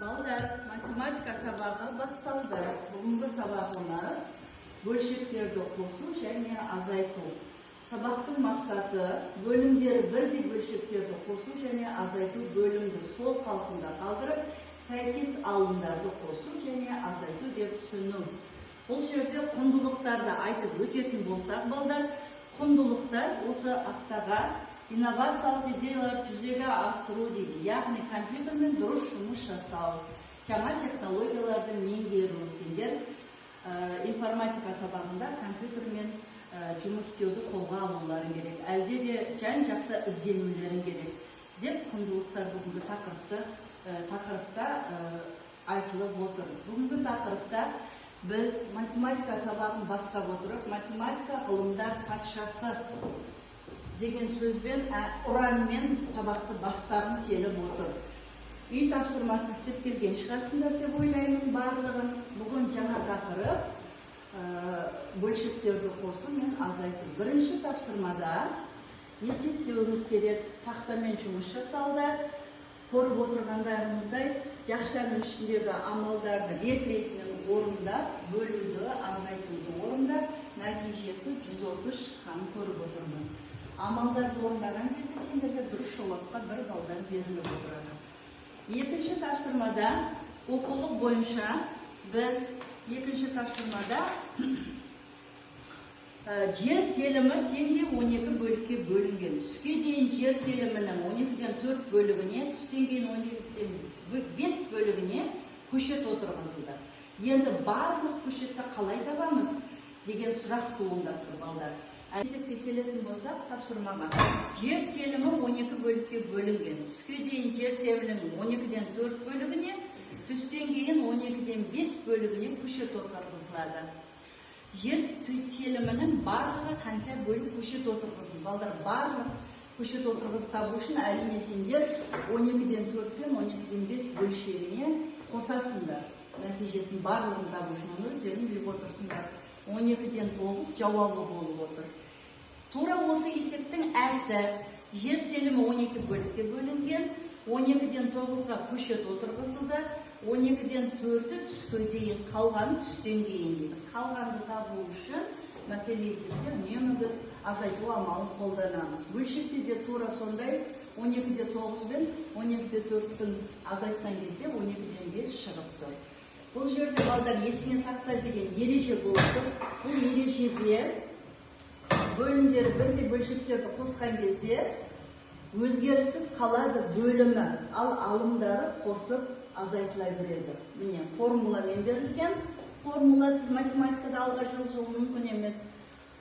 Балдар, математика сабағы басталды. Бүгінгі сабағымыз бөлшектерді қосу және азайту. Сабақтың мақсаты бөлімдері бірдей бөлшектерді қосу және азайту, бөлімді сол қалпында қалдырып, сәйкес алымдарды қосу және азайту деп түсіну. Бұл жерде құндылықтарды айтып өтетін болсақ, балдар, құндылықтар осы аптаға инновациялық идеялар жүзеге асыру дейді. Яғни компьютермен дұрыс жұмыс жасау, жаңа технологияларды меңгеру. Сендер информатика сабағында компьютермен жұмыс істеуді қолға алуларың керек. Әлде де жан-жақты ізденулерің керек деп құндылықтар бүгінгі тақырыпта айтылып отыр. Бүгінгі тақырыпта біз математика сабағын бастап отырып, математика ғылымдар патшасы деген сөзбен, ұранмен сабақты бастағым келіп отыр. Үй тапсырмасын істеп келген шығарсыңдар деп ойлаймын барлығын. Бүгін жаңа тақырып бөлшектерді қосу мен азайту. Бірінші тапсырмада есептеуіміз керек, тақтамен жұмыс жасалды. Көріп отырғандарымыздай, жақшаның ішіндегі амалдарды рет-ретімен орындап, бөлуді, азайтуды орындап, нәтижесі 130 шыққанын көріп отырмыз. Амалдарды орындаған кезде сендерге дұрыс жауапқа 1 балдан беріліп отырады. Екінші тапсырмада оқулық бойынша біз екінші тапсырмада жер телімі теңде 12 бөлікке бөлінген. Түске дейін жер телімінің 12-ден 4 бөлігіне, түстен кейін 12-ден 5 бөлігіне көшет отырғызылды. Енді барлық көшетті қалай табамыз деген сұрақ туындап тұр, балдар. Есепке келетін болсақ, тапсырмаға жер телімі 12 бөлікке бөлінген. Түске дейін жер телімінің 12-ден 4 бөлігіне, түстен кейін 12-ден 5 бөлігіне көшет отырғызылады. Жер телімінің барлығы қанша бөлік көшет отырғызылды? Балдар, барлық көшет отырғыз табу үшін әрине сендер 12-ден 4 пен 12-ден 5 бөлшегіне қосасыңдар. Нәтижесін барлығын табу үшін оны өздерің біліп отырсыңдар. 12-ден 9 жауабы болып отыр. Тура осы есептің әсі жер телімі 12 бөлікке бөлінген, 12-ден 9-ға көшет отырғызылды, 12-ден 4-ті түске дейін, қалғаны түстен кейін дейді. Қалғанды табу үшін мәселе есепте үнемі біз азайту амалын қолданамыз. Бөлшекте де тура сондай 12-де 9 бен 12-де 4-тің азайтқан кезде 12-ден 5 шығып тұр. Бұл жерде балдар есіңе сақта деген ереже болып тұр. Бұл ережеде бөлімдері бірдей бөлшектерді қосқан кезде өзгеріссіз қалады бөлімі, ал алымдары қосып азайтыла береді. Міне формуламен берілген. Формула сіз математикада алға жылжуы мүмкін емес.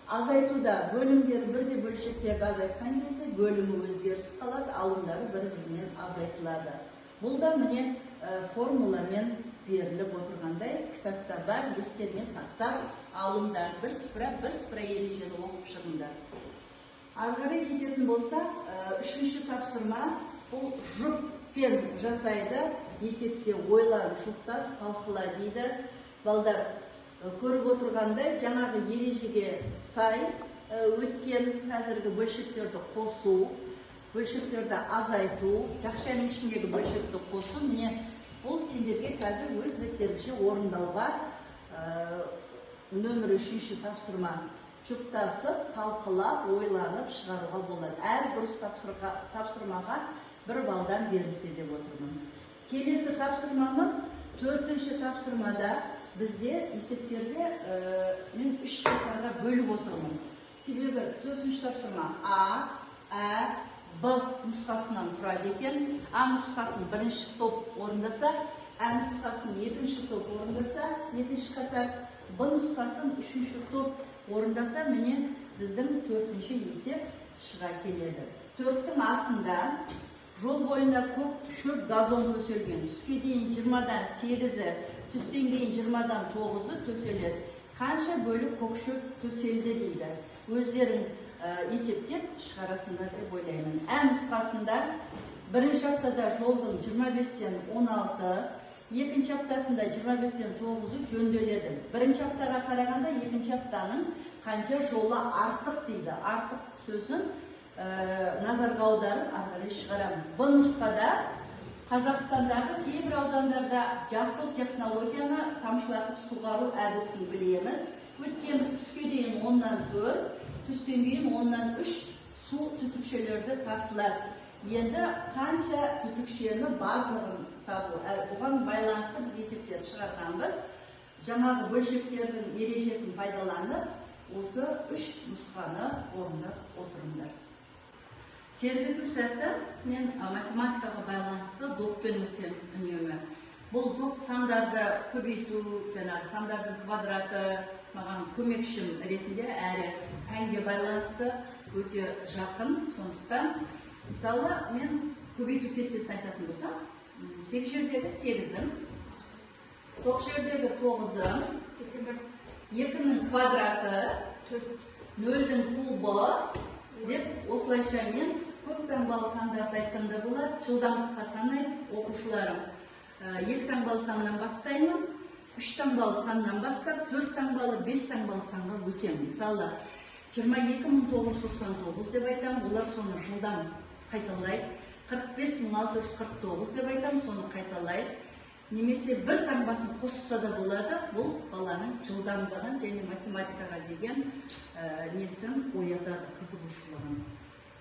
Азайтуда бөлімдері бірдей бөлшектерді азайтқан кезде бөлімі өзгеріссіз қалады, алымдары бір-бірінен азайтылады. Бұл да міне формуламен беріліп отырғандай кітапта бар, естеріне сақтап алымдар бір-сыпыра ережені оқып шығыңдар. Арғарай кететін болсақ, үшінші тапсырма бұл жұппен жасайды, есепте ойлан, жұптас, талқыла дейді. Балдар, көріп отырғандай жаңағы ережеге сай өткен қазіргі бөлшектерді қосу, бөлшектерді азайту, жақшаның ішіндегі бөлшекті қосу, міне бұл сендерге қазір өз беттерінше орындауға нөмір 3-ші тапсырма. Жұптасып, талқылап, ойланып шығаруға болады. Әр дұрыс тапсырмаға 1 балдан берілсе деп отырмын. Келесі тапсырмамыз 4-ші тапсырмада бізде есептерде мен 3 топтарға бөліп отырмын. Себебі 4-ші тапсырма А, Ә, Б нұсқасынан тұрады екен. А нұсқасын 1-ші топ орындаса, Ә нұсқасын 2-ші топ орындаса, 2-ші қатар, Б нұсқасын 3-ші топ орындаса, міне біздің 4-ші есеп шыға келеді. 4-тің асында жол бойында көк шөп газон төселген. Түске дейін 20-дан 8-і, түстен кейін 20-дан 9-ы төселеді. Қанша бөлік көк шөп төселді дейді. Өздерің есептеп шығарасыңдар деп ойлаймын. Ә нұсқасында бірінші аптада жолдың 25-тен 16, екінші аптасында 25-тен 9-ы жөнделеді. Бірінші аптаға қарағанда екінші аптаның қанша жолы артық дейді. Артық сөзін назарға аударып ары қарай шығарамыз. Бұл нұсқада Қазақстандағы кейбір аудандарда жасыл технологияны тамшылатып суғару әдісін білеміз. Өткенбіз түске дейін 10-нан 4, түстен кейін 10-нан 3 су түтікшелерді тартылады. Енді қанша түтікшені барлығын табу, оған байланысты біз есептер шығарғанбыз. Жаңағы бөлшектердің ережесін пайдаланып, осы 3 нұсқаны орындап отырыңдар. Сергіту сәті мен математикаға байланысты доппен өтем үнемі. Бұл доп сандарды көбейту, жаңағы сандардың квадраты маған көмекшім ретінде әрі пәнге байланысты өте жақын. Сондықтан, мысалы, мен көбейту кестесін айтатын болсам, 8 жердегі 8-ім, 9 жердегі 9-ым, 2-нің квадраты, 0-дің кубы деп осылайша мен көп таңбалы сандарды айтсам да болады. Жылдамдыққа санайды оқушыларым. 2 таңбалы саннан бастаймын, 3 таңбалы саннан бастап, 4 таңбалы, 5 таңбалы санға өтем. Мысалы, 22.999 деп айтам, олар соны жылдам қайталайды. 45.649 деп айтам, соны қайталайды. Немесе бір таңбасын қосса да болады, бұл баланың жылдамдығын және математикаға деген несін оятады, қызығушылығын.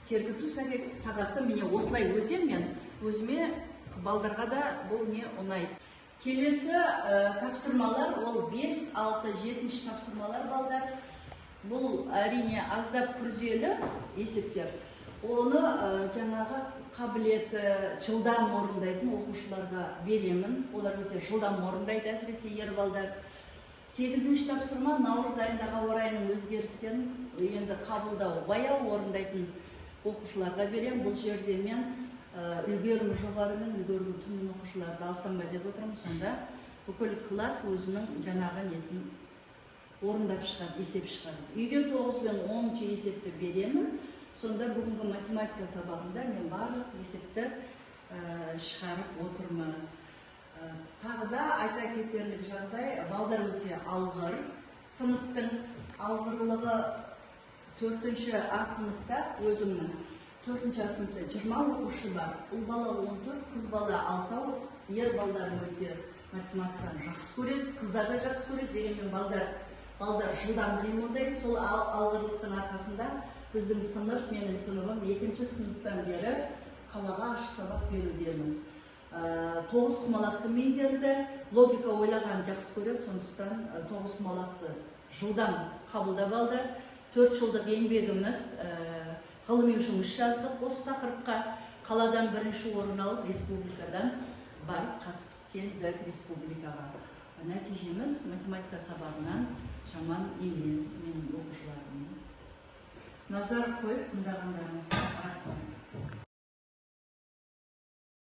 Сергіту сағаты міне осылай өтем, мен өзіме балдарға да бұл не ұнайды. Келесі тапсырмалар, ол 5, 6, 7 тапсырмалар балдар. Бұл әрине аздап күрделі есептер. Оны жаңағы қабілеті жылдам орындайтын оқушыларға беремін. Олар өте жылдам орындайды, әсіресе ер балдар. 8-ші тапсырма наурыз айындағы орайының өзгерістерін енді қабылдау баяу орындайтын оқушыларға берем. Бұл жерде мен үлгерімі жоғары мен үлгерімі төмен оқушыларды алсам ба деп отырмын. Сонда бүкіл класс өзінің жаңағы несін орындап шығады, есеп шығады. Үйге 9 пен 10 есепті беремін. Сонда бүгінгі математика сабағында мен барлық есепті шығарып отырмыз. Тағы да айта кетерлік жағдай, балдар өте алғыр. Сыныптың алғырлығы 4-ші А сыныпта өзімнің 4-ші А сыныпта 20 оқушы бар. Ұл бала 14, қыз бала 6, ер балдар өте математиканы жақсы көреді, қыздар да жақсы көреді. Дегенмен балдар жылдам қимылдайды. Сол алғырлықтың арқасында біздің сынып, менің сыныбым 2-ші сыныптан бері қалаға ашық сабақ берудеміз. 9 құмалақты меңгерді, логика ойлаған жақсы көреді, сондықтан 9 құмалақты жылдам қабылдап алды. 4 жылдық еңбегіміз, ғылыми жұмыс жаздық осы тақырыпқа. Қаладан 1-ші орын алып, республикадан барып қатысып келдік республикаға. Нәтижеміз математика сабағынан жаман емес менің оқушыларым. Назар қойып тыңдағандарыңызға рахмет.